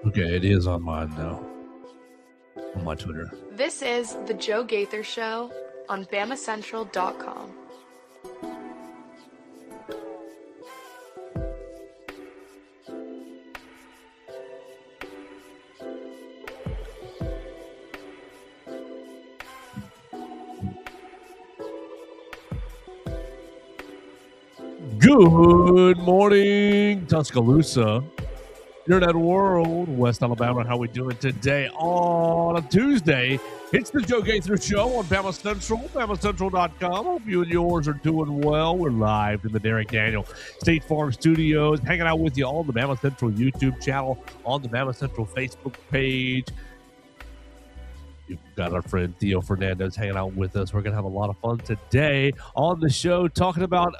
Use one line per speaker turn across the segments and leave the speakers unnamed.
Okay, it is on mine now. On my Twitter.
This is the Joe Gaither Show on BamaCentral.com.
Good morning, Tuscaloosa. Internet world, West Alabama. How we doing today on a Tuesday? It's the Joe Gaither Show on Bama Central, BamaCentral.com. Hope you and yours are doing well. We're live in the Derek Daniel State Farm Studios, hanging out with you on the Bama Central YouTube channel, on the Bama Central Facebook page. You've got our friend Theo Fernandez hanging out with us. We're going to have a lot of fun today on the show, talking about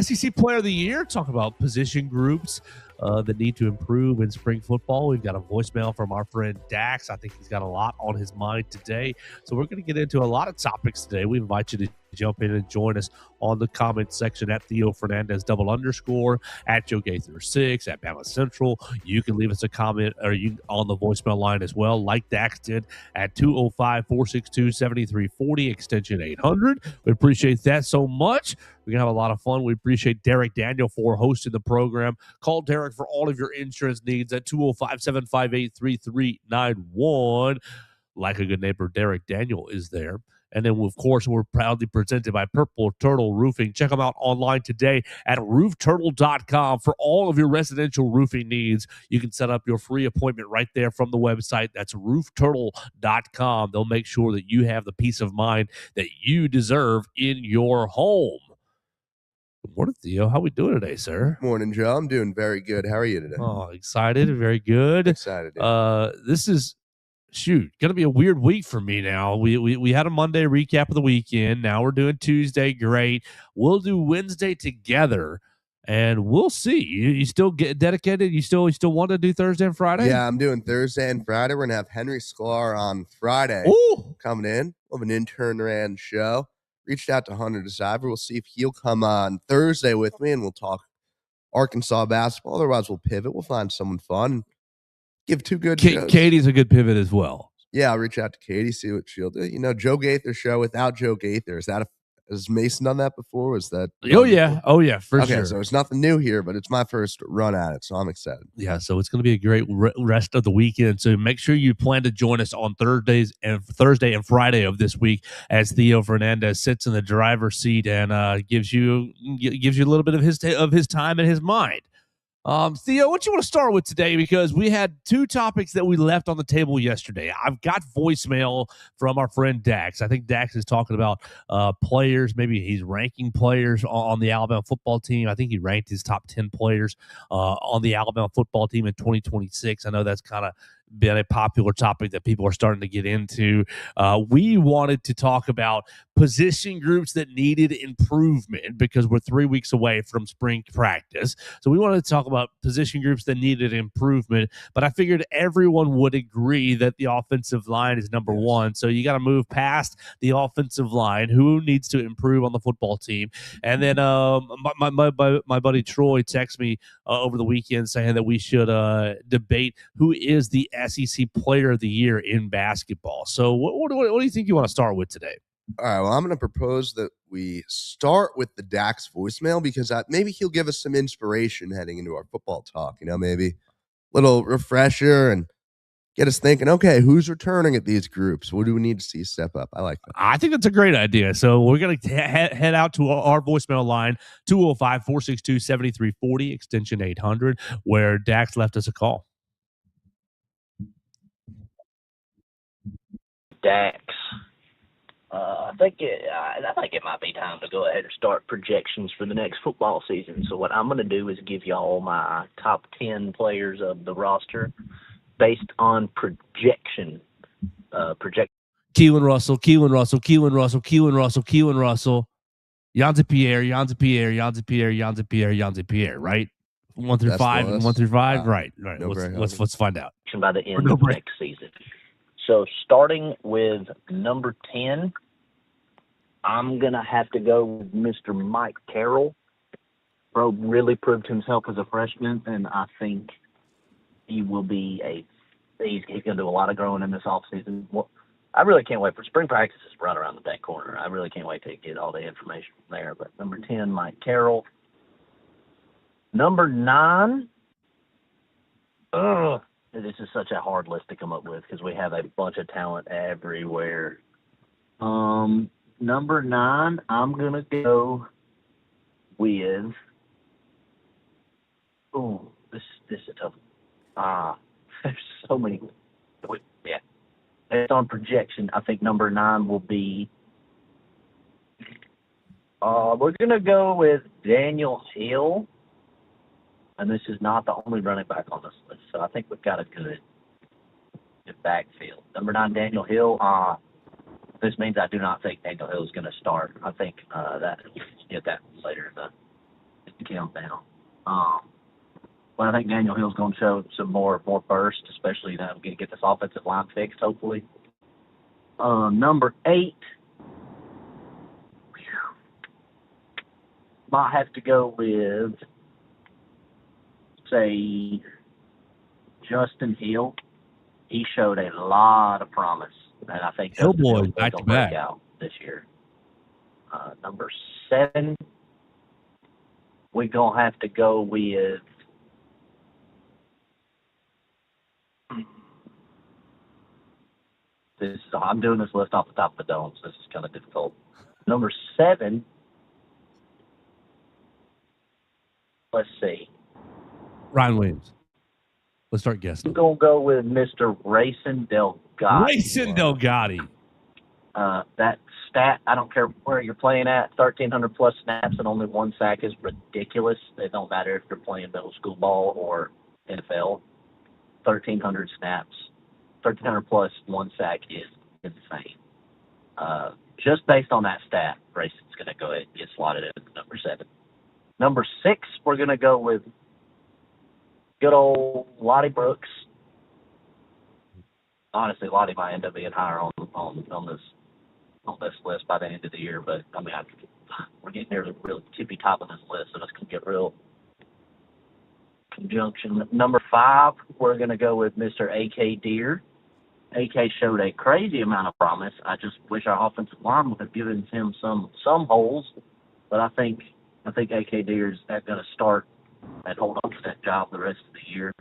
SEC Player of the Year, talking about position groups that need to improve in spring football. We've got a voicemail from our friend Dax. I think he's got a lot on his mind today. So we're going to get into a lot of topics today. We invite you to jump in and join us on the comment section at Theo Fernandez _, at Joe Gaither 6, at Bama Central. You can leave us a comment or you on the voicemail line as well, like Dax did, at 205-462-7340, extension 800. We appreciate that so much. We're going to have a lot of fun. We appreciate Derek Daniel for hosting the program. Call Derek for all of your insurance needs at 205-758-3391. Like a good neighbor, Derek Daniel is there. And then, of course, we're proudly presented by Purple Turtle Roofing. Check them out online today at roofturtle.com for all of your residential roofing needs. You can set up your free appointment right there from the website. That's roofturtle.com. They'll make sure that you have the peace of mind that you deserve in your home. Good morning, Theo. How we doing today, sir?
Morning, Joe. I'm doing very good. How are you today?
Oh, excited. Very good.
Excited.
This is gonna be a weird week for me now. We had a Monday recap of the weekend. Now we're doing Tuesday. Great. We'll do Wednesday together, and we'll see. You still get dedicated? You still want to do Thursday and Friday?
Yeah, I'm doing Thursday and Friday. We're gonna have Henry Sklar on Friday.
Ooh.
Coming in. We'll have an intern ran show. Reached out to Hunter DeCiver. We'll see if he'll come on Thursday with me, and we'll talk Arkansas basketball. Otherwise, we'll pivot. We'll find someone fun. Give two good shows.
Katie's a good pivot as well.
Yeah, I'll reach out to Katie, see what she'll do. You know, Joe Gaither show without Joe Gaither. Has Mason done that before? Was that?
Oh yeah, for sure.
Okay, so it's nothing new here, but it's my first run at it, so I'm excited.
Yeah, so it's going to be a great rest of the weekend. So make sure you plan to join us on Thursday and Friday of this week as Theo Fernandez sits in the driver's seat and gives you a little bit of his time and his mind. Theo, what you want to start with today? Because we had two topics that we left on the table yesterday. I've got voicemail from our friend Dax. I think Dax is talking about players. Maybe he's ranking players on the Alabama football team. I think he ranked his top 10 players on the Alabama football team in 2026. I know that's kind of been a popular topic that people are starting to get into. We wanted to talk about position groups that needed improvement because we're 3 weeks away from spring practice. So we wanted to talk about position groups that needed improvement, but I figured everyone would agree that the offensive line is number one. So you got to move past the offensive line. Who needs to improve on the football team? And then my buddy Troy texted me over the weekend saying that we should debate who is the SEC Player of the Year in basketball. So what do you think you want to start with today?
All right, well, I'm going to propose that we start with the Dax voicemail because maybe he'll give us some inspiration heading into our football talk. You know, maybe a little refresher and get us thinking, okay, who's returning at these groups? What do we need to see step up? I like that.
I think that's a great idea. So we're going to head out to our voicemail line, 205-462-7340, extension 800, where Dax left us a call.
Dax. I think it might be time to go ahead and start projections for the next football season. So what I'm going to do is give y'all my top 10 players of the roster based on projection.
Keelan Russell, Yonza Pierre, right? 1 through 5 and 1 through 5, right.
No,
let's find out.
By the end of next season. So starting with number 10, I'm going to have to go with Mr. Mike Carroll. Bro really proved himself as a freshman, and I think he will be a he's going to do a lot of growing in this offseason. Well, I really can't wait for spring practice is right around that corner. I really can't wait to get all the information from there. But number 10, Mike Carroll. Number 9, this is such a hard list to come up with because we have a bunch of talent everywhere. Number 9, I'm going to go with, this is a tough one. There's so many. Yeah. Based on projection, I think number 9 will be, we're going to go with Daniel Hill. And this is not the only running back on this list. So I think we've got a good backfield. Number 9, Daniel Hill. This means I do not think Daniel Hill is going to start. I think that we'll get that later in the countdown. But I think Daniel Hill's going to show some more burst, especially now we're going to get this offensive line fixed, hopefully. Number 8. Might have to go with, say, Justin Hill. He showed a lot of promise, and I think
Hill
Justin
boy
Hill's
back
going
to
to
back
break out this year. Number 7, we're going to have to go with this. I'm doing this list off the top of the dome, so this is kind of difficult. Number 7, let's see.
Ryan Williams. Let's start
I'm
guessing.
going to go with Mr. Rayson Delgado.
Rayson Delgado.
That stat, I don't care where you're playing at, 1,300 plus snaps and only 1 sack is ridiculous. It don't matter if you're playing middle school ball or NFL. 1,300 snaps, 1,300 plus 1 sack is insane. Just based on that stat, Grayson's going to go ahead and get slotted in at number 7. Number 6, we're going to go with good old Lottie Brooks. Honestly, Lottie might end up being higher on this list by the end of the year, but I mean, we're getting near the real tippy top of this list, so it's going to get real conjunction. Number 5, we're going to go with Mr. A.K. Deer. A.K. showed a crazy amount of promise. I just wish our offensive line would have given him some holes, but I think A.K. Deer is going to start and hold on to that job the rest of the year.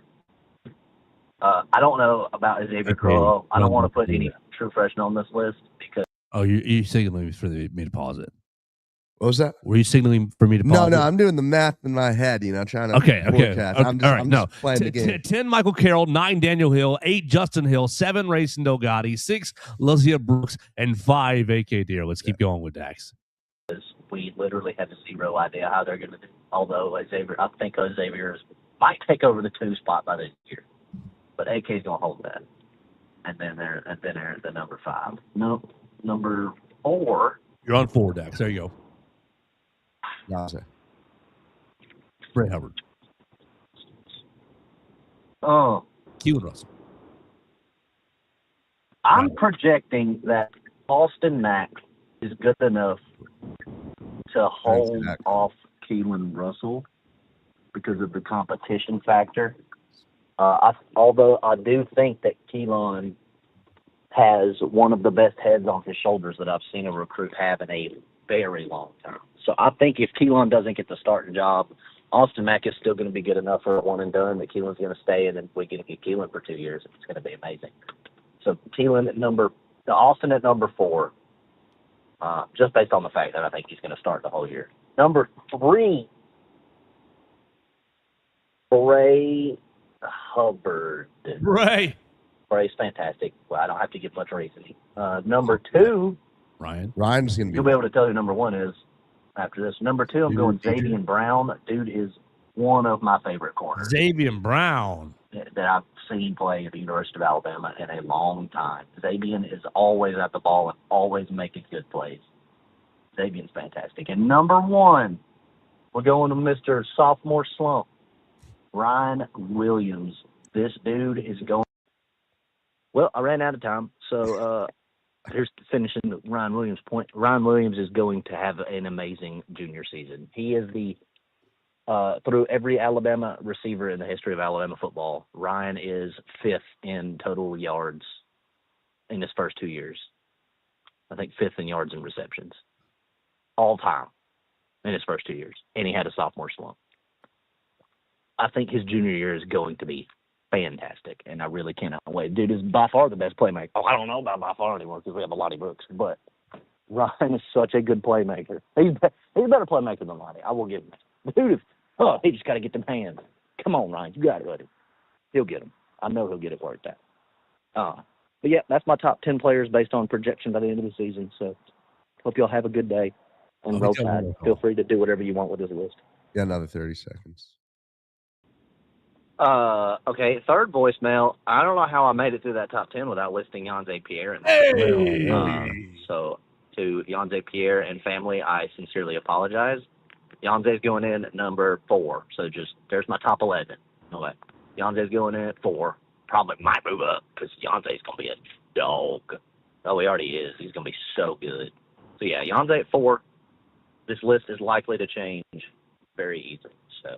I don't know about Xavier Crowell. I don't want to put any true freshmen on this list because.
Oh, you signaling for me to pause it?
What was that?
Were you signaling for me to pause
No,
it?
I'm doing the math in my head, trying to forecast. I'm just playing the game.
10, Michael Carroll. 9, Daniel Hill. 8, Justin Hill. 7, Rayson Delgado. 6, Lizzie Brooks. And 5, A.K. Deer. Let's keep going with Dax.
We literally have zero idea how they're going to do. Although I think Xavier might take over the 2 spot by this year, but AK is going to hold that. And then they're at the number 5. No, number 4.
You're on 4, Dax. There you go.
Gotcha.
Brett Hubbard.
Oh,
Keelan Russell.
I'm projecting that Austin Mack is good enough to hold off Keelan Russell because of the competition factor. Although I do think that Keelan has one of the best heads on his shoulders that I've seen a recruit have in a very long time. So I think if Keelan doesn't get the starting job, Austin Mack is still going to be good enough for a one and done that Keelan's going to stay, and then we're going to get Keelan for 2 years. It's going to be amazing. So Keelan at Austin at number 4, just based on the fact that I think he's going to start the whole year. Number 3, Bray Hubbard. Bray's fantastic. Well, I don't have to give much reasoning. Number 2,
Ryan's going to be.
You'll be able to tell who number 1 is after this. Number 2, I'm going Xavier Brown. Dude is one of my favorite corners.
Xavier Brown.
That I've seen play at the University of Alabama in a long time. Xavier is always at the ball and always making good plays. Xavier's fantastic. And number 1, we're going to Mr. Sophomore Slump, Ryan Williams. This dude is going. Well, I ran out of time, so here's finishing Ryan Williams' point. Ryan Williams is going to have an amazing junior season. He is the through every Alabama receiver in the history of Alabama football, Ryan is 5th in total yards in his first 2 years. I think 5th in yards and receptions all time in his first 2 years. And he had a sophomore slump. I think his junior year is going to be fantastic, and I really cannot wait. Dude is by far the best playmaker. Oh, I don't know about by far anymore because we have a Lottie Brooks, but Ryan is such a good playmaker. He's a better playmaker than Lottie. I will give him that. Dude, he just got to get them hands. Come on, Ryan. You got it, buddy. He'll get them. I know he'll get it worked out. But, yeah, that's my top 10 players based on projection by the end of the season. So hope y'all have a good day. And Roll Tide, feel free to do whatever you want with this list.
Yeah, another 30 seconds.
Okay, third voicemail. I don't know how I made it through that top 10 without listing Yonze Pierre. So to Yonze Pierre and family, I sincerely apologize. Yonze's going in at number 4. So there's my top 11. Okay. Yonze's going in at 4. Probably might move up because Yonze's going to be a dog. Oh, he already is. He's going to be so good. So, yeah, Yonze at 4. This list is likely to change very easily. So,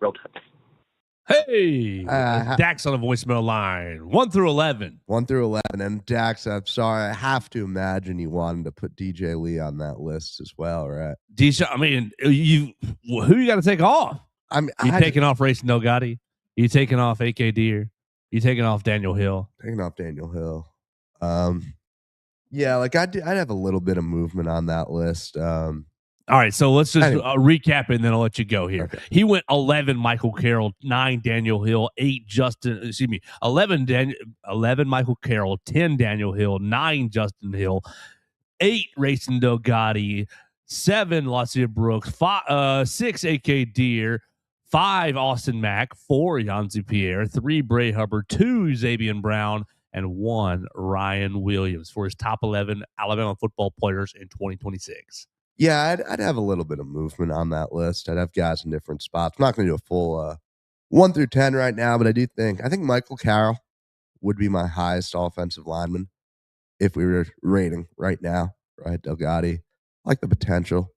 Roll Tide.
Hey, Dax on the voicemail line, 1 through 11.
1 through 11. And Dax, I'm sorry, I have to imagine you wanted to put DJ Lee on that list as well, right?
DJ, I mean, who you got to take off? You taking off Racing Delgatti? You taking off AK Deer? You taking off Daniel Hill?
Taking off Daniel Hill. Yeah, like I'd have a little bit of movement on that list.
All right, so let's just recap it, and then I'll let you go here. Okay. He went 11 Michael Carroll, 9 Daniel Hill, 11 Michael Carroll, 10 Daniel Hill, 9 Justin Hill, 8 Racing Delgatti, 7 Lacia Brooks, 6 AK Deer, 5 Austin Mack, 4 Yonze Pierre, 3 Bray Hubbard, 2 Xavier Brown, and 1 Ryan Williams for his top 11 Alabama football players in 2026.
Yeah, I'd have a little bit of movement on that list. I'd have guys in different spots. I'm not going to do a full 1 through 10 right now, but I think Michael Carroll would be my highest offensive lineman if we were rating right now, right? Delgatti, I like the potential.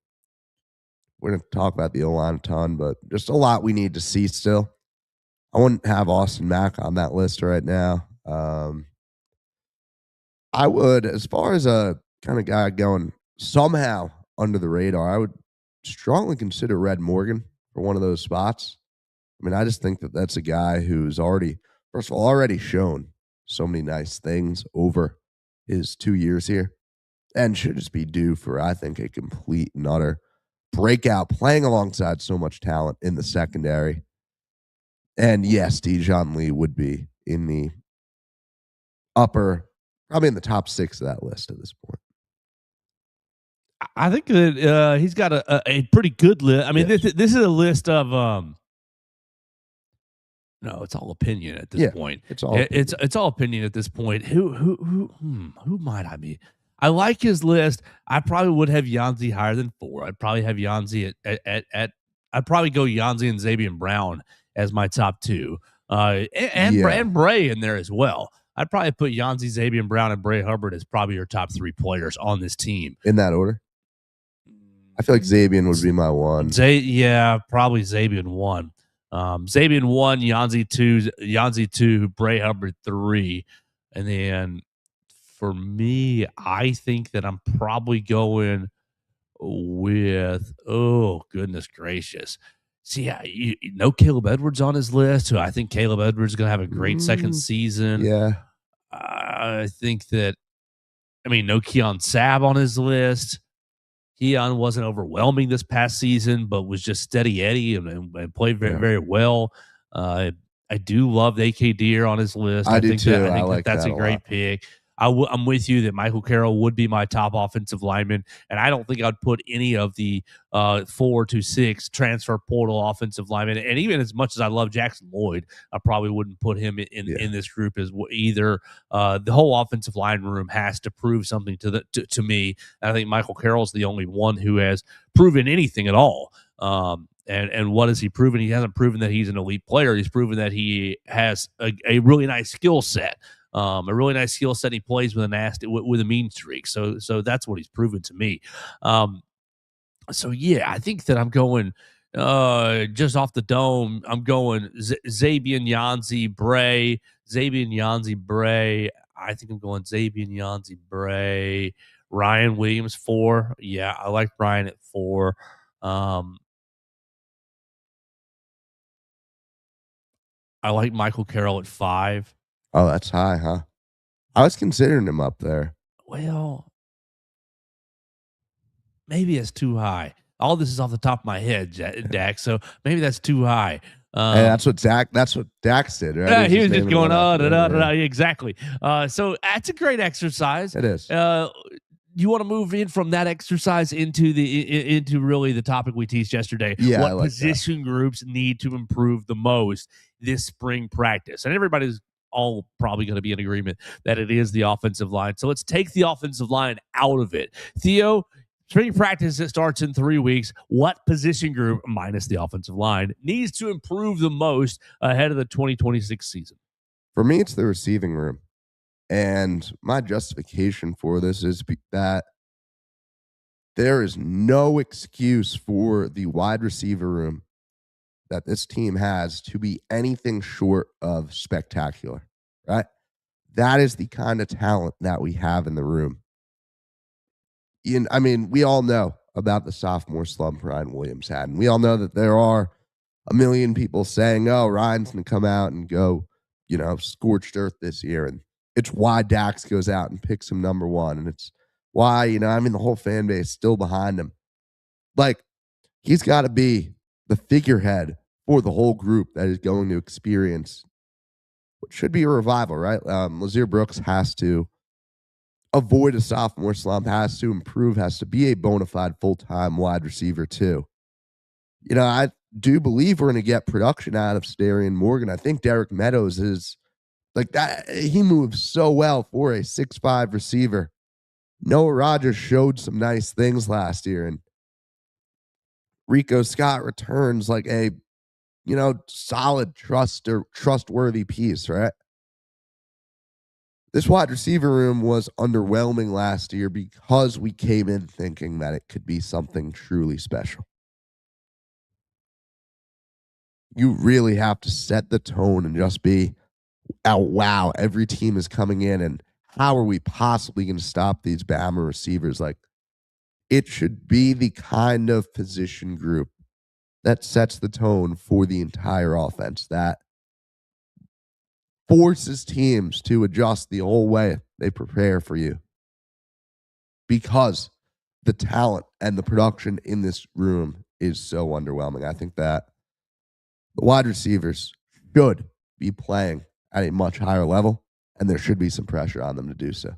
We're going to talk about the O-line a ton, but just a lot we need to see still. I wouldn't have Austin Mack on that list right now. I would, as far as a kind of guy going somehow under the radar, I would strongly consider Red Morgan for one of those spots. I mean, I just think that that's a guy who's already shown so many nice things over his 2 years here and should just be due for, I think, a complete and utter breakout, playing alongside so much talent in the secondary. And yes, Dijon Lee would be in the probably in the top 6 of that list at this point.
I think that he's got a pretty good list. I mean, yes. This is a list of no, it's all opinion at this point. It's all opinion at this point. Who might I be? I like his list. I probably would have Yonze higher than 4. I'd probably have Yonze at I'd probably go Yonze and Xavier Brown as my top 2, and Bray in there as well. I'd probably put Yonze, Xavier Brown, and Bray Hubbard as probably your top 3 players on this team.
In that order? I feel like Xavier would be my 1.
Probably Xavier 1. Xavier 1, Yonze 2, Bray Hubbard 3. And then for me, I think that I'm probably going with, oh, goodness gracious. See, no Caleb Edwards on his list, who I think Caleb Edwards is going to have a great second season.
Yeah.
I think that, no Keon Sabb on his list. Keon wasn't overwhelming this past season, but was just steady Eddie and played very, very well. I do love AK Deer on his list.
I do too.
I think that's a great pick. I'm with you that Michael Carroll would be my top offensive lineman, and I don't think I'd put any of the 4 to 6 transfer portal offensive linemen. And even as much as I love Jackson Lloyd, I probably wouldn't put him in this group as either. The whole offensive line room has to prove something to me. And I think Michael Carroll's the only one who has proven anything at all. And what has he proven? He hasn't proven that he's an elite player. He's proven that he has a really nice skill set. A really nice skill set. He plays with a mean streak. So that's what he's proven to me. So yeah, I think that I'm going Just off the dome, I'm going Zabian Yanzi Bray. Zabian Yanzi Bray. I think I'm going Zabian Yanzi Bray. Ryan Williams 4. Yeah, I like Ryan at 4. I like Michael Carroll at 5.
Oh, that's high, huh? I was considering him up there.
Well, maybe it's too high. All this is off the top of my head, Dak. So maybe that's too high.
Hey, that's what Dax did, right?
Yeah, he was just
naming
going,
one
oh,
after
da,
him,
da, da,
yeah.
exactly. So that's a great exercise.
It is.
You want to move in from that exercise into really the topic we teased yesterday.
Yeah, I
What
like
position groups need to improve the most this spring practice? And everybody's all probably going to be in agreement that it is the offensive line. So let's take the offensive line out of it. Theo, spring practice that starts in 3 weeks. What position group, minus the offensive line, needs to improve the most ahead of the 2026 season?
For me, it's the receiving room. And my justification for this is that there is no excuse for the wide receiver room that this team has to be anything short of spectacular, right? That is the kind of talent that we have in the room. I mean, we all know about the sophomore slump Ryan Williams had. And we all know that there are a million people saying, oh, Ryan's going to come out and go, scorched earth this year. And it's why Dax goes out and picks him number 1. And it's why, the whole fan base still behind him. Like, he's got to be the figurehead for the whole group that is going to experience what should be a revival, right? Lazier Brooks has to avoid a sophomore slump, has to improve, has to be a bona fide full-time wide receiver too. I do believe we're going to get production out of Starion Morgan. I think Derek Meadows is like that. He moves so well for a 6'5" receiver. Noah Rogers showed some nice things last year, and Rico Scott returns like a, solid trustworthy piece, right? This wide receiver room was underwhelming last year because we came in thinking that it could be something truly special. You really have to set the tone and just be, oh, wow, every team is coming in, and how are we possibly going to stop these Bama receivers? Like, it should be the kind of position group that sets the tone for the entire offense, that forces teams to adjust the whole way they prepare for you. Because the talent and the production in this room is so underwhelming. I think that the wide receivers should be playing at a much higher level, and there should be some pressure on them to do so.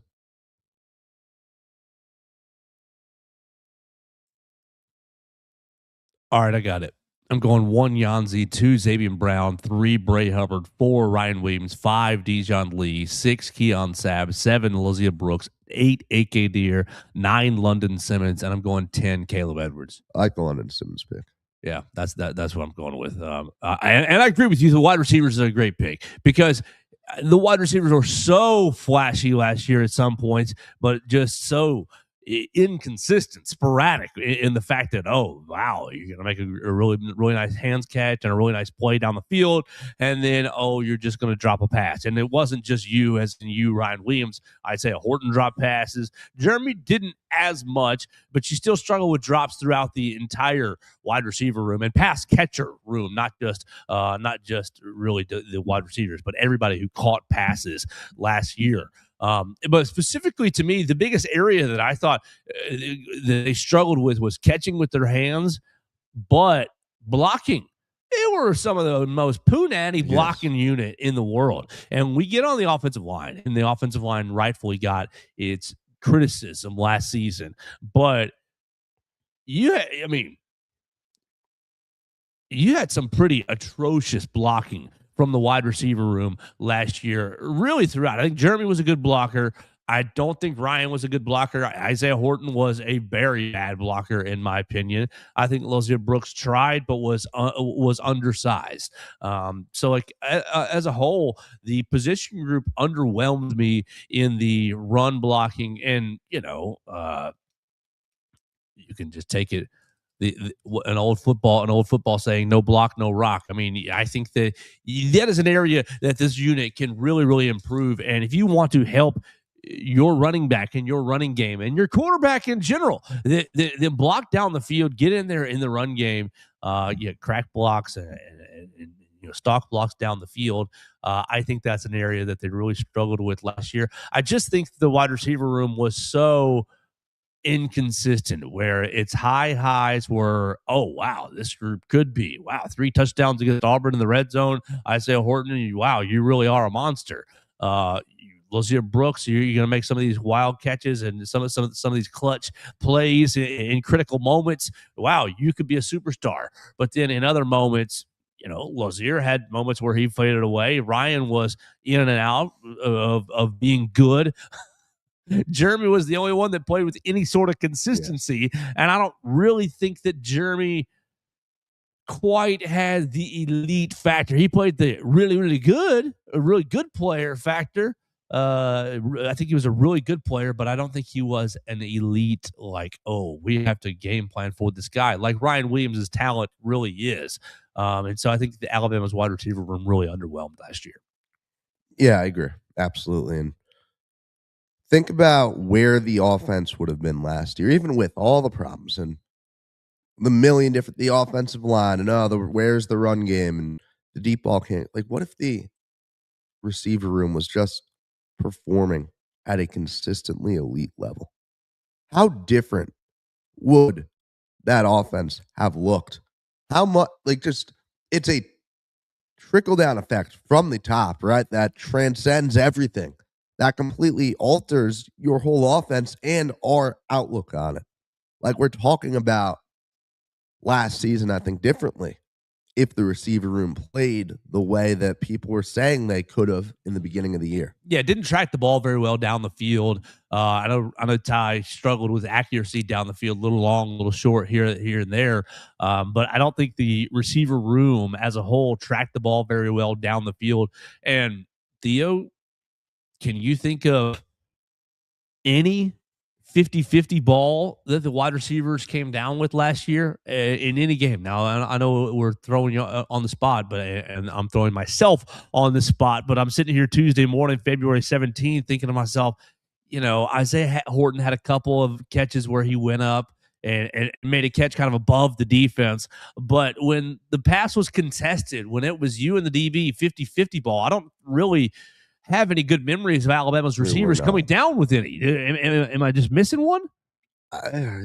All right, I got it. I'm going 1 Yanzi, 2 Zabian Brown, 3 Bray Hubbard, 4 Ryan Williams, 5 Dijon Lee, 6 Keon Sabb, 7 Lazier Brooks, 8 A.K. Deer, 9 London Simmons, and I'm going 10 Caleb Edwards.
I like the London Simmons pick.
Yeah, that's what I'm going with. And I agree with you. The wide receivers are a great pick because the wide receivers were so flashy last year at some points, but just so inconsistent, sporadic in the fact that, oh, wow, you're going to make a really, really nice hands catch and a really nice play down the field. And then, oh, you're just going to drop a pass. And it wasn't just you, as in you, Ryan Williams. I'd say Horton dropped passes. Jeremy didn't as much, but you still struggle with drops throughout the entire wide receiver room and pass catcher room, not just really the wide receivers, but everybody who caught passes last year. But specifically to me, the biggest area that I thought they struggled with was catching with their hands, but blocking. They were some of the most punani blocking unit in the world. And we get on the offensive line, and the offensive line rightfully got its criticism last season. But you had some pretty atrocious blocking from the wide receiver room last year, really throughout. I think Jeremy was a good blocker. I don't think Ryan was a good blocker. Isaiah Horton was a very bad blocker, in my opinion. I think Lazier Brooks tried, but was undersized. So, like as a whole, the position group underwhelmed me in the run blocking, and you can just take it an old football saying, no block, no rock. I mean, I think that is an area that this unit can really, really improve. And if you want to help your running back and your running game and your quarterback in general, then block down the field, get in there in the run game, crack blocks and stock blocks down the field. I think that's an area that they really struggled with last year. I just think the wide receiver room was so inconsistent, where it's high highs were, oh wow, this group could be, wow, 3 touchdowns against Auburn in the red zone. Isaiah Horton, wow, you really are a monster. Lazier Brooks, you're going to make some of these wild catches and some of these clutch plays in critical moments. Wow, you could be a superstar. But then in other moments, Lazier had moments where he faded away. Ryan was in and out of being good. Jeremy was the only one that played with any sort of consistency. Yeah. And I don't really think that Jeremy quite had the elite factor. He played the really, really good, a really good player factor. I think he was a really good player, but I don't think he was an elite, like, oh, we have to game plan for this guy. Like Ryan Williams' talent really is. And so I think the Alabama's wide receiver room really underwhelmed last year.
Yeah, I agree. Absolutely. And think about where the offense would have been last year, even with all the problems and the million different, the offensive line and where's the run game and the deep ball can't. Like, what if the receiver room was just performing at a consistently elite level? How different would that offense have looked? How much, it's a trickle down effect from the top, right? That transcends everything. That completely alters your whole offense and our outlook on it. Like, we're talking about last season, I think, differently if the receiver room played the way that people were saying they could have in the beginning of the year.
Yeah, didn't track the ball very well down the field. I know Ty struggled with accuracy down the field, a little long, a little short here and there. But I don't think the receiver room as a whole tracked the ball very well down the field. And Theo, can you think of any 50-50 ball that the wide receivers came down with last year in any game? Now, I know we're throwing you on the spot, and I'm throwing myself on the spot, but I'm sitting here Tuesday morning, February 17th, thinking to myself, Isaiah Horton had a couple of catches where he went up and made a catch kind of above the defense. But when the pass was contested, when it was you and the DB 50-50 ball, I don't really have any good memories of Alabama's receivers coming down with any. Am I just missing one?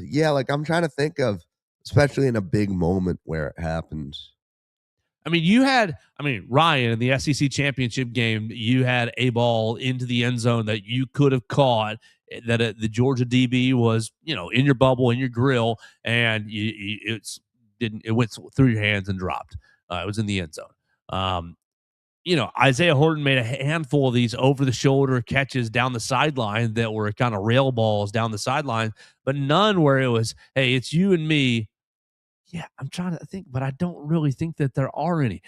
Yeah, like I'm trying to think of, especially in a big moment where it happens.
I mean, Ryan in the SEC championship game, you had a ball into the end zone that you could have caught, that the Georgia DB was, in your bubble, in your grill, and it went through your hands and dropped. It was in the end zone. Isaiah Horton made a handful of these over-the-shoulder catches down the sideline that were kind of rail balls down the sideline, but none where it was, hey, it's you and me. Yeah, I'm trying to think, but I don't really think that there are any.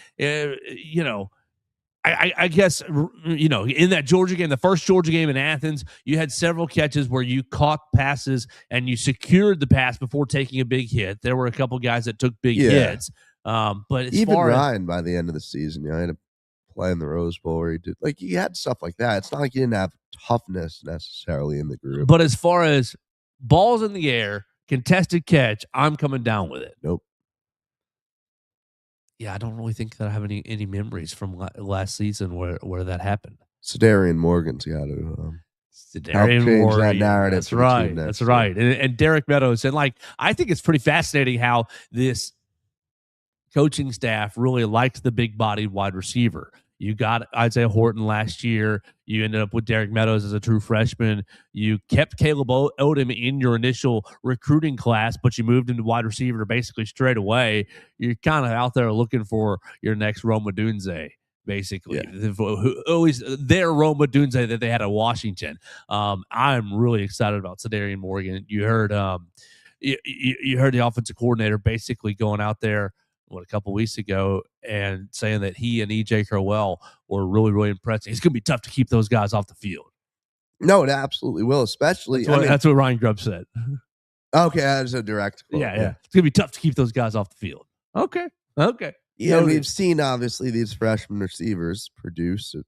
I guess, in that Georgia game, the first Georgia game in Athens, you had several catches where you caught passes and you secured the pass before taking a big hit. There were a couple guys that took big hits. But
even Ryan, by the end of the season, I had a play in the Rose Bowl where he had stuff like that. It's not like he didn't have toughness necessarily in the group.
But as far as balls in the air, contested catch, I'm coming down with it.
Nope.
Yeah, I don't really think that I have any memories from last season where that happened.
Cedarian Morgan's got to
Cedarian Morgan,
that narrative.
That's right. That's right. And Derek Meadows. And I think it's pretty fascinating how this coaching staff really liked the big-bodied wide receiver. You got Isaiah Horton last year. You ended up with Derek Meadows as a true freshman. You kept Caleb Odom in your initial recruiting class, but you moved into wide receiver basically straight away. You're kind of out there looking for your next Rome Odunze, basically. Yeah. Always their Rome Odunze that they had at Washington. I'm really excited about Cedarian Morgan. You heard you heard the offensive coordinator basically going out there a couple weeks ago and saying that he and EJ Crowell were really, really impressive. It's going to be tough to keep those guys off the field.
No, it absolutely will, especially.
That's what Ryan Grubb said.
Okay, that's a direct quote.
Yeah. It's gonna be tough to keep those guys off the field. Okay.
Yeah, and
Noted.
we've seen obviously these freshman receivers produce at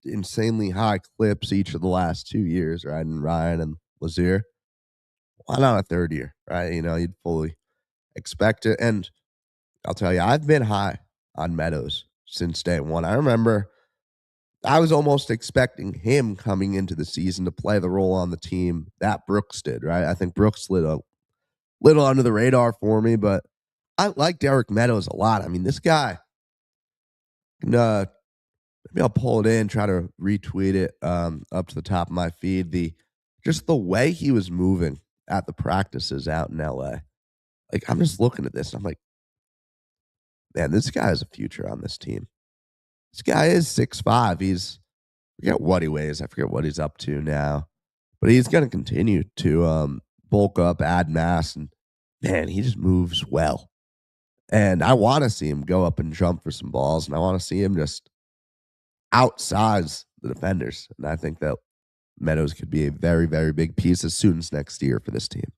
insanely high clips each of the last 2 years, right? And Ryan and Lazier. Why not a third year, right? You'd fully expect it. And I'll tell you, I've been high on Meadows since day one. I remember I was almost expecting him coming into the season to play the role on the team that Brooks did, right? I think Brooks slid a little under the radar for me, but I like Derek Meadows a lot. I mean, this guy, maybe I'll pull it in, try to retweet it up to the top of my feed. Just the way he was moving at the practices out in LA. Like, I'm just looking at this. And I'm like, man, this guy has a future on this team. This guy is 6'5". I forget what he weighs. I forget what he's up to now. But he's going to continue to bulk up, add mass. And, man, he just moves well. And I want to see him go up and jump for some balls. And I want to see him just outsize the defenders. And I think that Meadows could be a very, very big piece as soon as next year for this team.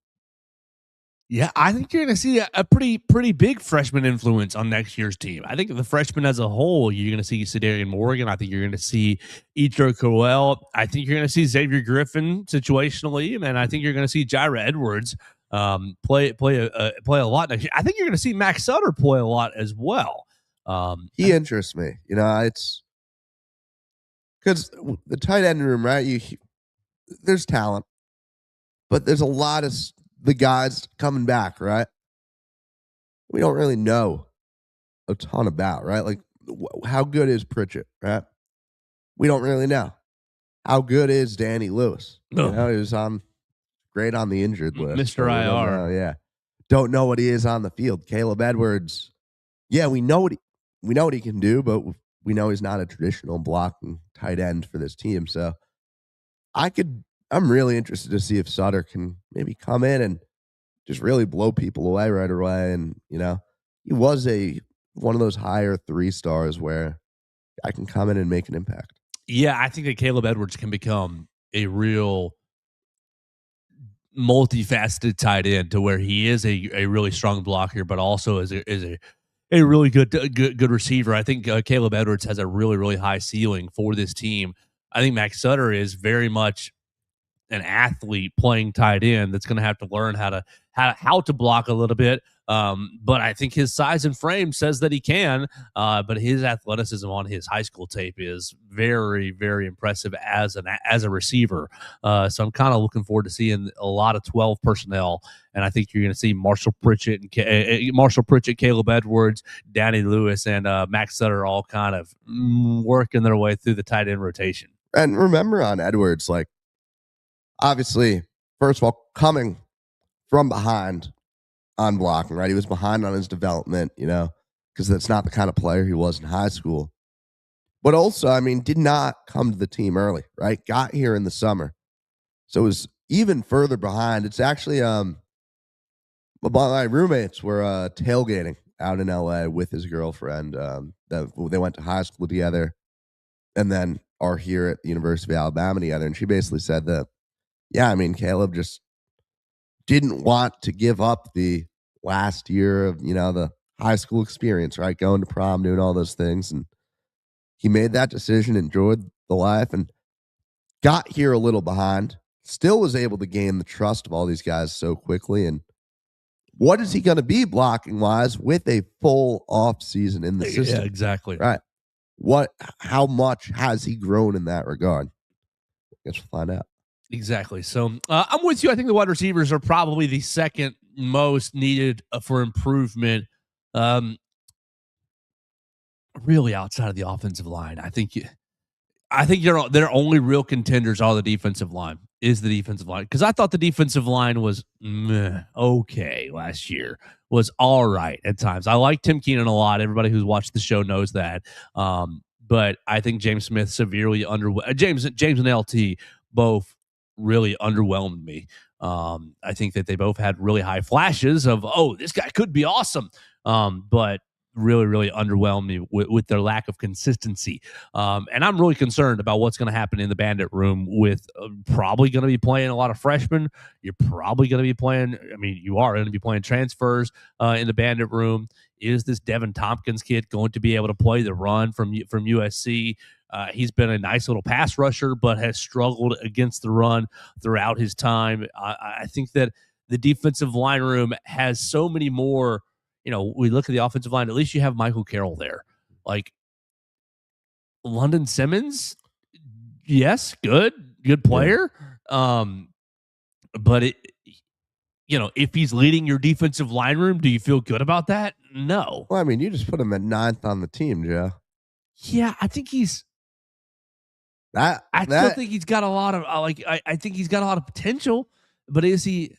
Yeah, I think you're going to see a pretty big freshman influence on next year's team. I think the freshmen as a whole, you're going to see Cedarian Morgan. I think you're going to see Icho Coel. I think you're going to see Xavier Griffin situationally, and I think you're going to see Jaira Edwards play a lot next year. I think you're going to see Max Sutter play a lot as well.
He interests me. It's because the tight end room, right? There's talent, but there's a lot of the guys coming back, right? We don't really know a ton about, right? Like, how good is Pritchett, right? We don't really know. How good is Danny Lewis?
No.
He was great on the injured list.
Mr. IR.
Yeah. Don't know what he is on the field. Caleb Edwards. Yeah, we know what he can do, but we know he's not a traditional blocking tight end for this team. So I'm really interested to see if Sutter can maybe come in and just really blow people away right away. And, he was one of those higher 3-stars where I can come in and make an impact.
Yeah, I think that Caleb Edwards can become a real multifaceted tight end to where he is a really strong blocker, but also is a really good receiver. I think Caleb Edwards has a really, really high ceiling for this team. I think Max Sutter is very much an athlete playing tight end that's going to have to learn how to block a little bit. But I think his size and frame says that he can. But his athleticism on his high school tape is very, very impressive as a receiver. So I'm kind of looking forward to seeing a lot of 12 personnel. And I think you're going to see Marshall Pritchett, Caleb Edwards, Danny Lewis, and Max Sutter all kind of working their way through the tight end rotation.
And remember on Edwards, like, obviously, first of all, coming from behind on blocking, right? He was behind on his development, because that's not the kind of player he was in high school. But also, I mean, did not come to the team early, right? Got here in the summer. So it was even further behind. It's actually, my roommates were tailgating out in LA with his girlfriend. They went to high school together and then are here at the University of Alabama together. And she basically said that, yeah, I mean, Caleb just didn't want to give up the last year of, the high school experience, right? Going to prom, doing all those things. And he made that decision, enjoyed the life, and got here a little behind. Still was able to gain the trust of all these guys so quickly. And what is he going to be blocking-wise with a full off season in the system?
Yeah, exactly.
Right. How much has he grown in that regard? I guess we'll find out.
Exactly. So I'm with you. I think the wide receivers are probably the second most needed for improvement. Really, outside of the offensive line, I think their only real contenders are the defensive line. Because I thought the defensive line was okay last year. Was all right at times. I like Tim Keenan a lot. Everybody who's watched the show knows that. But I think James Smith severely James and LT both really underwhelmed me. I think that they both had really high flashes of, this guy could be awesome. But really, really underwhelmed me with their lack of consistency. And I'm really concerned about what's going to happen in the Bandit room with probably going to be playing a lot of freshmen. You're probably going to be playing, I mean, you are going to be playing transfers in the Bandit room. Is this Devin Tompkins kid going to be able to play the run from USC? He's been a nice little pass rusher, but has struggled against the run throughout his time. I think that the defensive line room has so many more. We look at the offensive line. At least you have Michael Carroll there. Like London Simmons, yes, good player. But if he's leading your defensive line room, do you feel good about that? No.
Well, I mean, you just put him at 9th on the team, Joe.
Yeah, I think he's. I still think he's got a lot of I think he's got a lot of potential, but is he?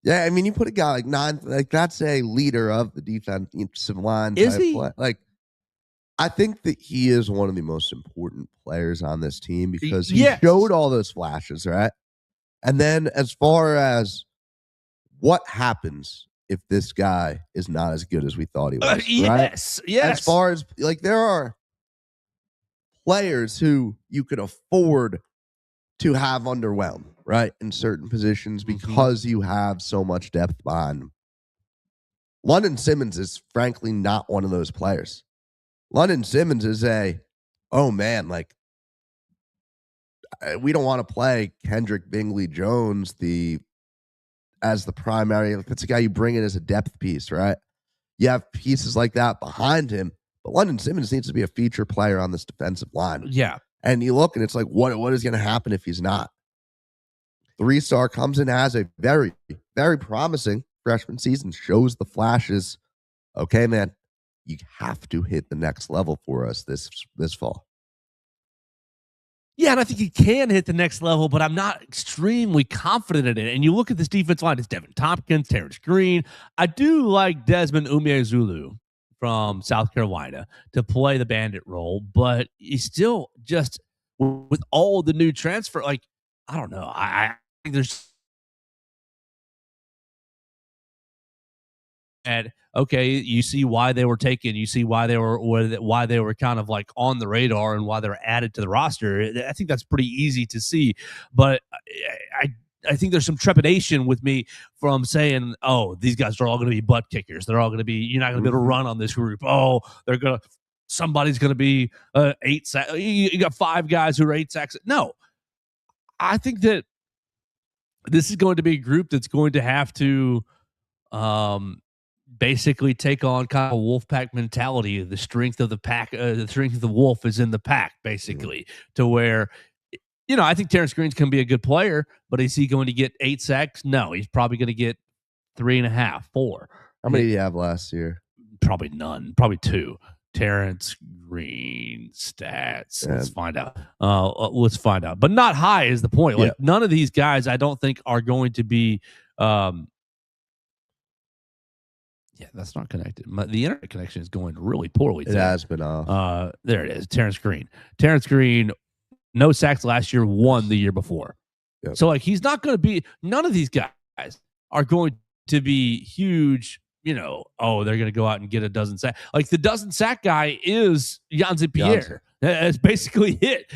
Yeah, I mean, you put a guy like 9th, like that's a leader of the defensive line.
Is he?
Play. Like, I think that he is one of the most important players on this team because he showed all those flashes, right? And then as far as what happens if this guy is not as good as we thought he was, right?
Yes.
As far as like there are players who you could afford to have underwhelmed, right, in certain positions because you have so much depth behind them. London Simmons is frankly not one of those players. London Simmons is oh man, like we don't want to play Kendrick Bingley Jones as the primary. Like, that's a guy you bring in as a depth piece, right? You have pieces like that behind him, but London Simmons needs to be a feature player on this defensive line.
Yeah.
And you look and it's like, what is going to happen if he's not? 3-star comes in, has a very, very promising freshman season, shows the flashes. Okay, man, you have to hit the next level for us this fall.
Yeah, and I think he can hit the next level, but I'm not extremely confident in it. And you look at this defense line, it's Devin Tompkins, Terrence Green. I do like Desmond Umeozulu from South Carolina to play the Bandit role, but he's still just, with all the new transfer, like, I don't know. I think there's and okay, you see why they were taken. You see why they were kind of like on the radar and why they were added to the roster. I think that's pretty easy to see, but I think there's some trepidation with me from saying, oh, these guys are all going to be butt kickers. They're all going to be. You're not going to be able to run on this group. Oh, somebody's going to be 8 sacks. You got 5 guys who are 8 sacks. No, I think that this is going to be a group that's going to have to basically take on kind of a wolf pack mentality. The strength of the pack, the strength of the wolf is in the pack, basically, to where, I think Terrence Green's going to be a good player, but is he going to get 8 sacks? No, he's probably going to get 3.5, 4.
How many did you have last year?
Probably none, probably 2. Terrence Green stats. Let's find out. Let's find out. But not high is the point. Like none of these guys, I don't think, are going to be. Yeah, that's not connected. The internet connection is going really poorly.
It has been off.
There it is. Terrence Green. Terrence Green, no sacks last year, 1 the year before.
Yep.
So, like, he's not going to be. None of these guys are going to be huge. They're going to go out and get a dozen sack. Like, the dozen sack guy is Yanzi Pierre. That's basically it.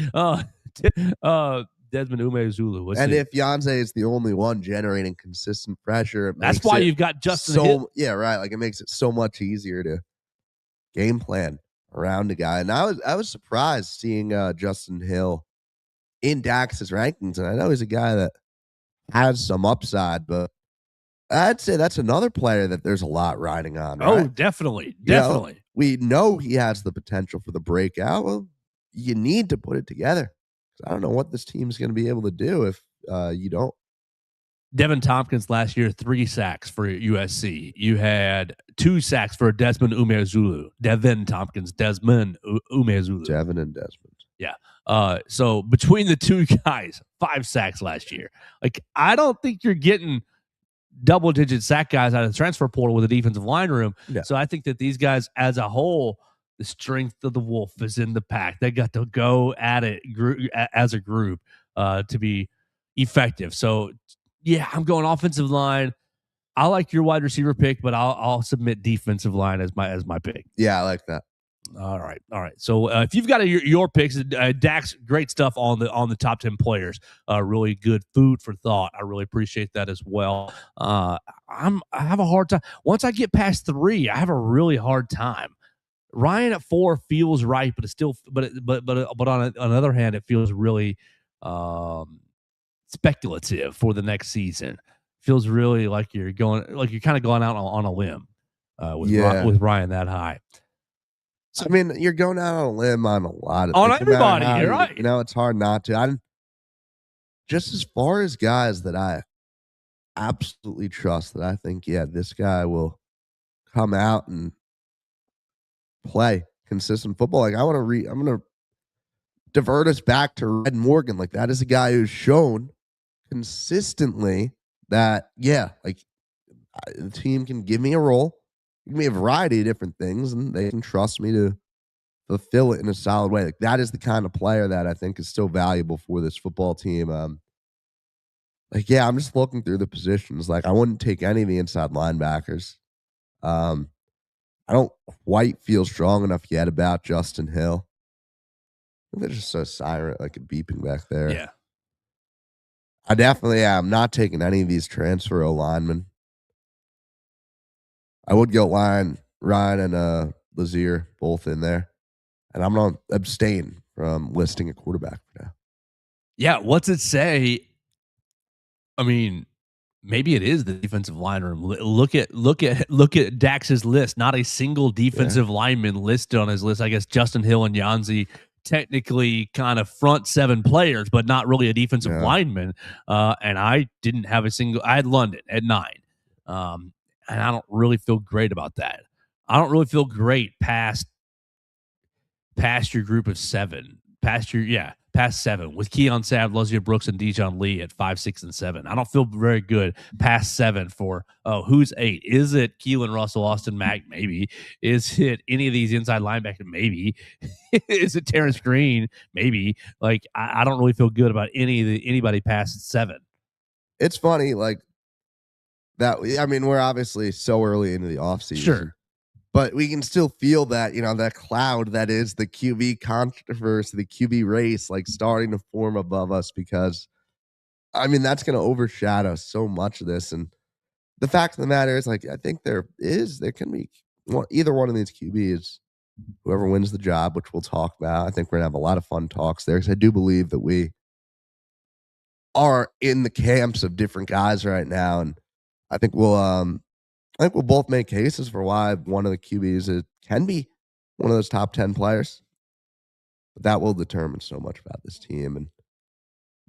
Desmond Umeozulu.
And if Yanze is the only one generating consistent pressure,
that's why you've got Justin Hill.
Yeah, right. Like, it makes it so much easier to game plan around a guy. And I was surprised seeing Justin Hill in Dax's rankings. And I know he's a guy that has some upside, but I'd say that's another player that there's a lot riding on. Right?
Oh, definitely.
We know he has the potential for the breakout. Well, you need to put it together. I don't know what this team is going to be able to do if you don't.
Devin Tompkins last year, 3 sacks for USC. You had 2 sacks for Desmond Umeozulu. Devin Tompkins, Desmond Umeozulu.
Devin and Desmond.
Yeah. So between the 2 guys, 5 sacks last year. Like, I don't think you're getting double-digit sack guys out of the transfer portal with a defensive line room.
Yeah.
So I think that these guys as a whole, the strength of the wolf is in the pack. They got to go at it as a group to be effective. So, yeah, I'm going offensive line. I like your wide receiver pick, but I'll submit defensive line as my pick.
Yeah, I like that.
All right. So if you've got your picks, Dax, great stuff on the top 10 players. Really good food for thought. I really appreciate that as well. I have a hard time once I get past 3. I have a really hard time. Ryan at 4 feels right, but it's still, but on the other hand, it feels really speculative for the next season. Feels really like you're kind of going out on a limb with Ryan that high.
So, I mean, you're going out on a limb on a lot of
on
things.
everybody. You're right.
You know, it's hard not to. Just as far as guys that I absolutely trust, that I think, yeah, this guy will come out and play consistent football. Like, I'm going to divert us back to Red Morgan. Like, that is a guy who's shown consistently that, yeah, like the team can give me a role, give me a variety of different things, and they can trust me to fulfill it in a solid way. Like, that is the kind of player that I think is still valuable for this football team. Like, yeah, I'm just looking through the positions. Like, I wouldn't take any of the inside linebackers. I don't quite feel strong enough yet about Justin Hill. I think there's just a siren, like a beeping back there.
Yeah.
I definitely am not taking any of these transfer linemen. I would go Ryan and Lazier both in there. And I'm going to abstain from listing a quarterback for now.
Yeah, what's it say? I mean, maybe it is the defensive line room. Look at Dax's list. Not a single defensive lineman listed on his list. I guess Justin Hill and Yanzi technically kind of front 7 players, but not really a defensive lineman. And I didn't have a single. I had London at 9, and I don't really feel great about that. I don't really feel great past your group of 7. Past 7 with Keon Sabb, Lazier Brooks, and Dijon Lee at 5, 6, and 7. I don't feel very good past 7 for who's 8? Is it Keelan Russell, Austin Mack? Maybe. Is it any of these inside linebackers? Maybe. Is it Terrence Green? Maybe. Like, I don't really feel good about anybody past 7.
It's funny, like that. I mean, we're obviously so early into the offseason.
Sure.
But we can still feel that, that cloud that is the QB controversy, the QB race, like starting to form above us because, I mean, that's going to overshadow so much of this. And the fact of the matter is, like, I think there can be either one of these QBs, whoever wins the job, which we'll talk about. I think we're going to have a lot of fun talks there because I do believe that we are in the camps of different guys right now. And I think we'll both make cases for why one of the QBs can be one of those top 10 players. But that will determine so much about this team. And,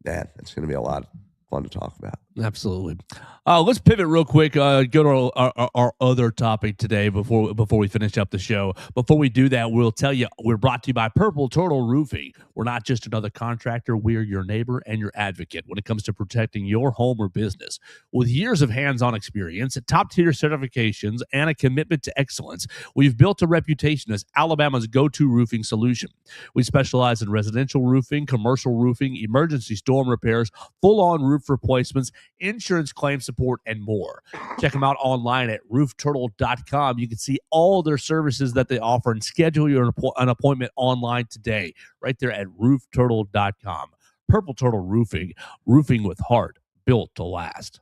man, it's going to be a lot of fun to talk about.
Absolutely. Let's pivot real quick. Go to our other topic today before we finish up the show. Before we do that, we'll tell you we're brought to you by Purple Turtle Roofing. We're not just another contractor. We're your neighbor and your advocate when it comes to protecting your home or business. With years of hands-on experience, top-tier certifications, and a commitment to excellence, we've built a reputation as Alabama's go-to roofing solution. We specialize in residential roofing, commercial roofing, emergency storm repairs, full-on roof replacements, insurance claim support, and more. Check them out online at roofturtle.com. You can see all their services that they offer and schedule an appointment online today right there at roofturtle.com. Purple Turtle Roofing, roofing with heart, built to last.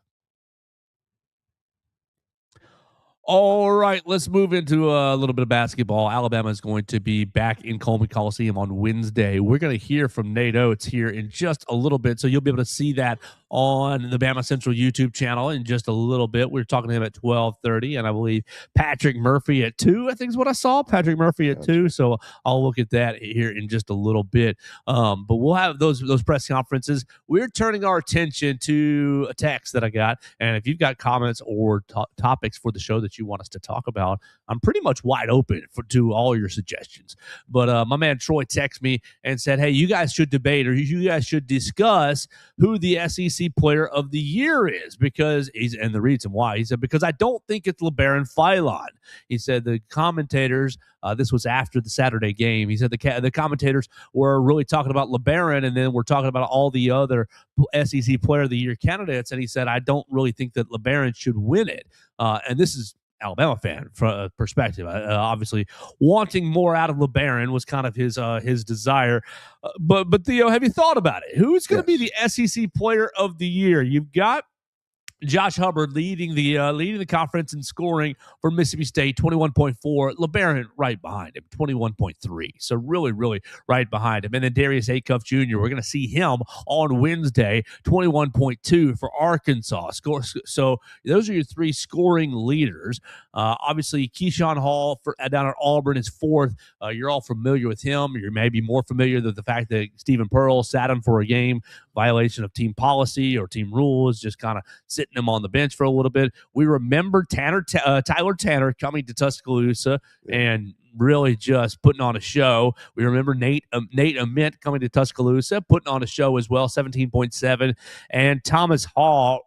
All right, let's move into a little bit of basketball. Alabama is going to be back in Coleman Coliseum on Wednesday. We're going to hear from Nate Oates here in just a little bit, so you'll be able to see that on the BamaCentral YouTube channel in just a little bit. We're talking to him at 12:30, and I believe Patrick Murphy at 2, I think is what I saw. Patrick Murphy at 2, so I'll look at that here in just a little bit. But we'll have those press conferences. We're turning our attention to a text that I got, and if you've got comments or topics for the show that you want us to talk about, I'm pretty much wide open to all your suggestions. But my man Troy texted me and said, hey, you guys should debate or you guys should discuss who the SEC player of the year is, because and the reason why, he said, because I don't think it's LeBaron Philon. He said the commentators This was after the Saturday game. He said the commentators were really talking about LeBaron, and then we're talking about all the other SEC Player of the Year candidates. And he said, I don't really think that LeBaron should win it. And this is Alabama fan perspective. Obviously, wanting more out of LeBaron was kind of his desire. But Theo, have you thought about it? Who's going to be the SEC Player of the Year? You've got Josh Hubbard leading the conference in scoring for Mississippi State, 21.4. LeBaron right behind him, 21.3. So really, really right behind him. And then Darius Acuff Jr., we're going to see him on Wednesday, 21.2 for Arkansas. So those are your three scoring leaders. Obviously, Keyshawn Hall down at Auburn is fourth. You're all familiar with him. You're maybe more familiar with the fact that Stephen Pearl sat him for a game, violation of team policy or team rules, just kind of sitting him on the bench for a little bit. We remember Tyler Tanner coming to Tuscaloosa and really just putting on a show. We remember Nate Ament coming to Tuscaloosa, putting on a show as well, 17.7. And Thomas Hall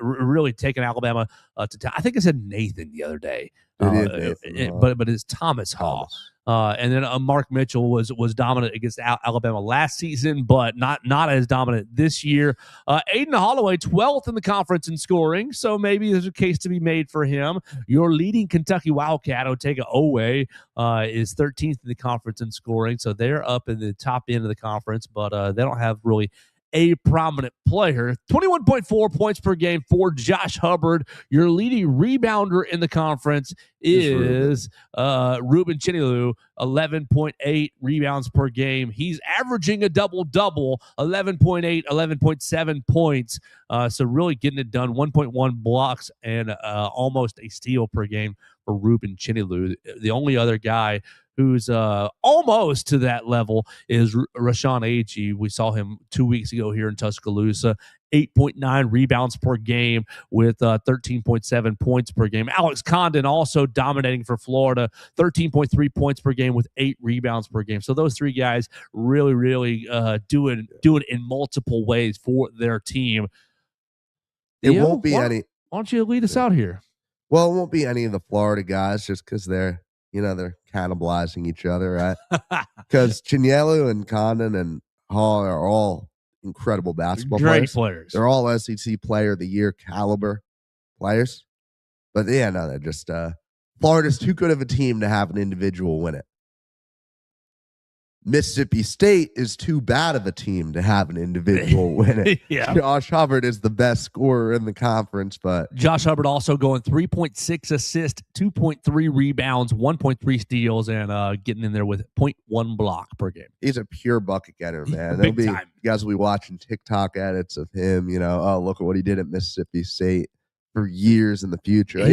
really taking Alabama to I think I said Nathan the other day. But it's Thomas Hall. And then Mark Mitchell was dominant against Alabama last season, but not as dominant this year. Aiden Holloway, 12th in the conference in scoring, so maybe there's a case to be made for him. Your leading Kentucky Wildcat, Otega Owe, is 13th in the conference in scoring, so they're up in the top end of the conference, but they don't have really a prominent player. 21.4 points per game for Josh Hubbard. Your leading rebounder in the conference is Ruben Chinilu, 11.8 rebounds per game. He's averaging a double-double, 11.8, 11.7 points. So really getting it done, 1.1 blocks and almost a steal per game for Ruben Chinilu. The only other guy who's almost to that level is Rashawn Agee. We saw him 2 weeks ago here in Tuscaloosa, 8.9 rebounds per game with 13.7 points per game. Alex Condon also dominating for Florida, 13.3 points per game with 8 rebounds per game. So those three guys really, really doing in multiple ways for their team.
It won't be any.
Why don't you lead us out here?
Well, it won't be any of the Florida guys just because they're cannibalizing each other, right? Because Chinyelu and Condon and Hall are all incredible basketball
players.
They're all SEC Player of the Year caliber players. But yeah, no, they're just Florida's too good of a team to have an individual win it. Mississippi State is too bad of a team to have an individual win it.
Yeah.
Josh Hubbard is the best scorer in the conference, but
Josh Hubbard also going 3.6 assists, 2.3 rebounds, 1.3 steals, and getting in there with 0.1 block per game.
He's a pure bucket getter, man. There'll be
time.
You guys will be watching TikTok edits of him, look at what he did at Mississippi State for years in the future.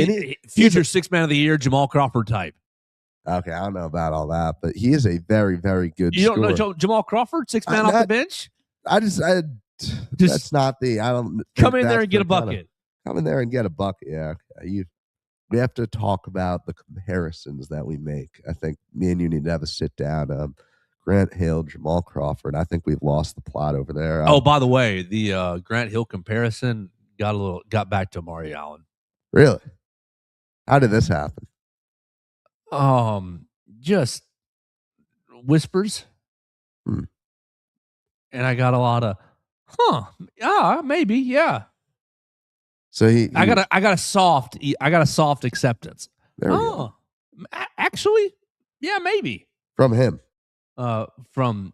Future sixth man of the year, Jamal Crawford type.
Okay, I don't know about all that, but he is a very, very good scorer.
You don't know Jamal Crawford, sixth man off the bench?
That's not the, I don't.
Come in there and get a bucket.
Come in there and get a bucket, yeah. Okay. We have to talk about the comparisons that we make. I think me and you need to have a sit down. Grant Hill, Jamal Crawford, I think we've lost the plot over there.
By the way, the Grant Hill comparison got back to Amari Allen.
Really? How did this happen?
Just whispers,
and
I got a lot of, maybe, yeah.
So
I got a soft acceptance.
There we go.
Actually, yeah, maybe
from him,
from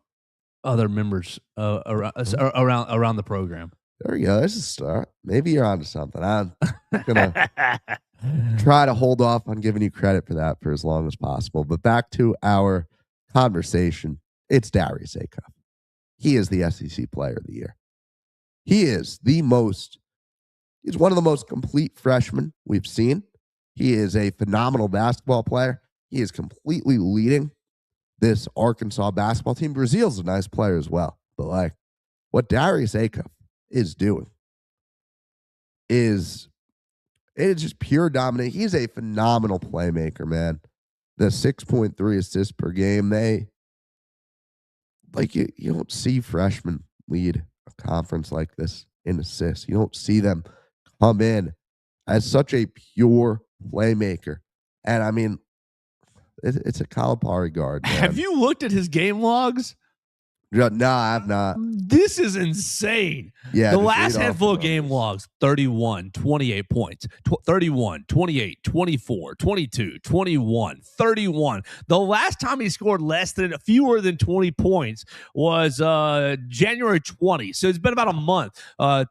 other members around the program.
There you go. There's a start. Maybe you're onto something. I'm gonna try to hold off on giving you credit for that for as long as possible. But back to our conversation. It's Darius Acuff. He is the SEC Player of the Year. He's one of the most complete freshmen we've seen. He is a phenomenal basketball player. He is completely leading this Arkansas basketball team. Brazil's a nice player as well. But what Darius Acuff is doing is just pure dominance. He's a phenomenal playmaker, man. The 6.3 assists per game, you don't see freshmen lead a conference like this in assists. You don't see them come in as such a pure playmaker. And I mean, It's a Calipari guard, man.
Have you looked at his game logs?
No, I have not.
This is insane.
Yeah,
the
just
last
read off
handful
the
of game
numbers.
logs: 31, 28 points, 31, 28, 24, 22, 21, 31. The last time he scored fewer than 20 points was January 20. So it's been about a month.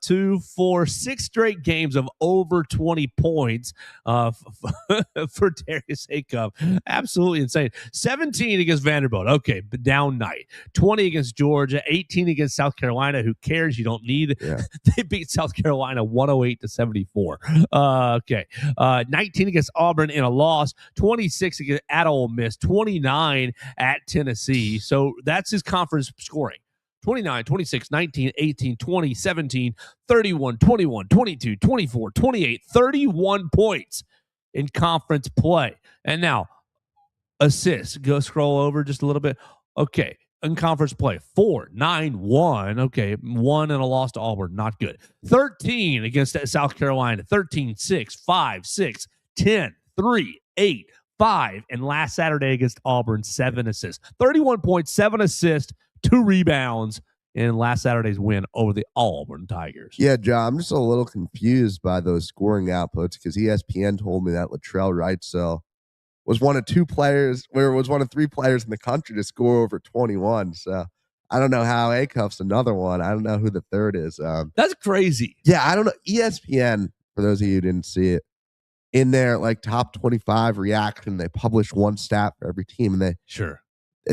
2, 4, 6 straight games of over 20 points for Darius Acuff. Absolutely insane. 17 against Vanderbilt. Okay, but down night. 20 against Georgia, 18 against South Carolina. Who cares? You don't need.
Yeah.
They beat South Carolina 108-74. Okay. 19 against Auburn in a loss, 26 against at Ole Miss, 29 at Tennessee. So that's his conference scoring. 29, 26, 19, 18, 20, 17, 31, 21, 22, 24, 28, 31 points in conference play. And now, assists. Go scroll over just a little bit. Okay. In conference play, 4, 9, 1. Okay. 1 and a loss to Auburn. Not good. 13 against South Carolina. 13, 6, 5, 6, 10, 3, 8, 5. And last Saturday against Auburn, 7 assists. 31 points, 7 assists, 2 rebounds in last Saturday's win over the Auburn Tigers.
Yeah, John, I'm just a little confused by those scoring outputs because ESPN told me that Latrell Wrightsell was one of 3 players in the country to score over 21. So I don't know how Acuff's another one. I don't know who the third is.
That's crazy.
Yeah, I don't know. ESPN, for those of you who didn't see it, in their like top 25 reaction, they published one stat for every team, and they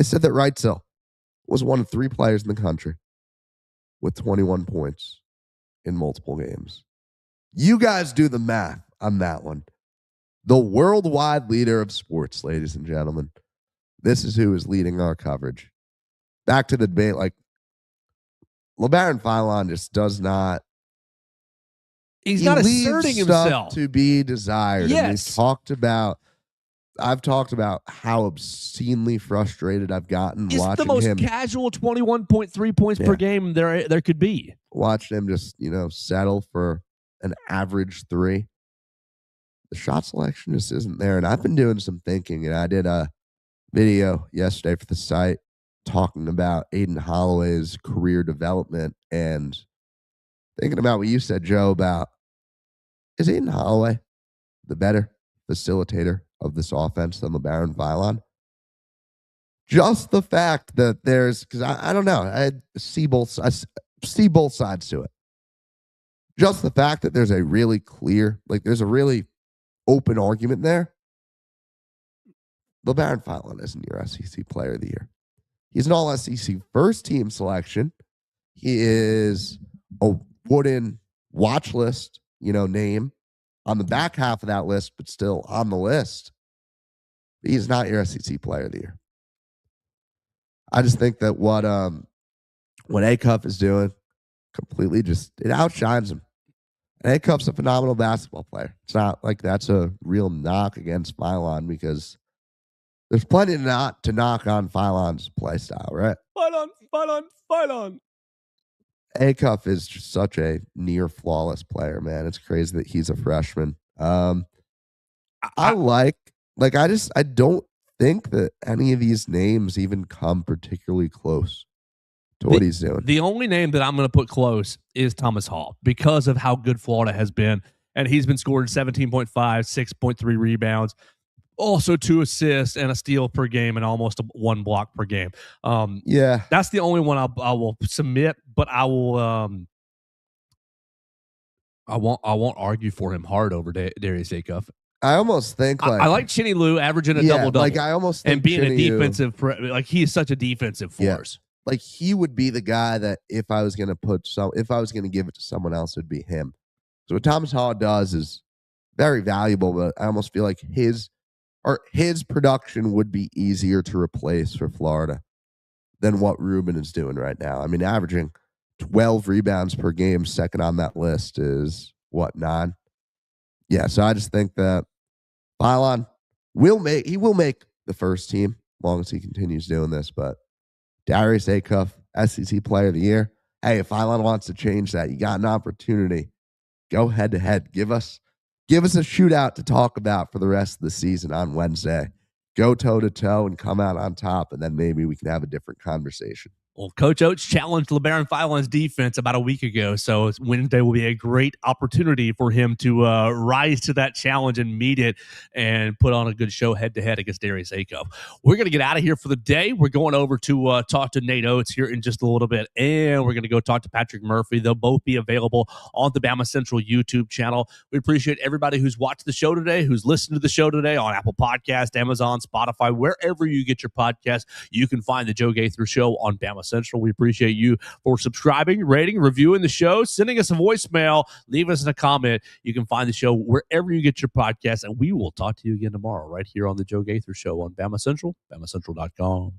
said that Wrightsell was one of 3 players in the country with 21 points in multiple games. You guys do the math on that one. The worldwide leader of sports, ladies and gentlemen. This is who is leading our coverage. Back to the debate, like LeBaron Philon just does not.
He's not
leaves
asserting
stuff
himself
to be desired.
Yes.
And I've talked about how obscenely frustrated I've gotten
It's
watching
the most
him.
casual 21.3 points per game there could be.
Watching him just, settle for an average 3. The shot selection just isn't there. And I've been doing some thinking, and I did a video yesterday for the site talking about Aiden Holloway's career development and thinking about what you said, Joe, about is Aiden Holloway the better facilitator of this offense than LeBaron Philon? Just the fact that because I don't know, I see both sides to it. Just the fact that there's a really clear, there's a really open argument there. LeBaron Philon isn't your SEC Player of the Year. He's an all-SEC first-team selection. He is a wooden watch list, name on the back half of that list, but still on the list. He's not your SEC Player of the Year. I just think that what Acuff is doing completely it outshines him. And Acuff's a phenomenal basketball player. It's not like that's a real knock against Philon because there's plenty to knock on Philon's play style, right?
Philon.
Acuff is just such a near flawless player, man. It's crazy that he's a freshman. I don't think that any of these names even come particularly close to what he's doing.
The only name that I'm going to put close is Thomas Hall because of how good Florida has been. And he's been scoring 17.5, 6.3 rebounds, also 2 assists and a steal per game and almost 1 block per game. That's the only one I will submit, but I will I won't argue for him hard over Darius Acuff.
I almost think
I like Chinny Lou averaging a double-double.
I almost think
and being
Chinny
a defensive, he is such a defensive force.
He would be the guy that if I was going to give it to someone else, it would be him. So what Thomas Hall does is very valuable, but I almost feel like his production would be easier to replace for Florida than what Rubin is doing right now. I mean, averaging 12 rebounds per game, second on that list is 9? Yeah, so I just think that Philon will make the first team as long as he continues doing this, but Darius Acuff, SEC Player of the Year. Hey, if Philon wants to change that, you got an opportunity. Go head to head. Give us a shootout to talk about for the rest of the season on Wednesday. go toe-to-toe and come out on top, and then maybe we can have a different conversation.
Well, Coach Oates challenged LeBaron Filan's defense about a week ago, so Wednesday will be a great opportunity for him to rise to that challenge and meet it and put on a good show head-to-head against Darius Aiko. We're going to get out of here for the day. We're going over to talk to Nate Oates here in just a little bit, and we're going to go talk to Patrick Murphy. They'll both be available on the BamaCentral YouTube channel. We appreciate everybody who's watched the show today, who's listened to the show today on Apple Podcast, Amazon, Spotify, wherever you get your podcast. You can find the Joe Gaither Show on BamaCentral. We appreciate you for subscribing, rating, reviewing the show, sending us a voicemail, leave us a comment. You can find the show wherever you get your podcast, and we will talk to you again tomorrow right here on the Joe Gaither Show on BamaCentral, BamaCentral.com.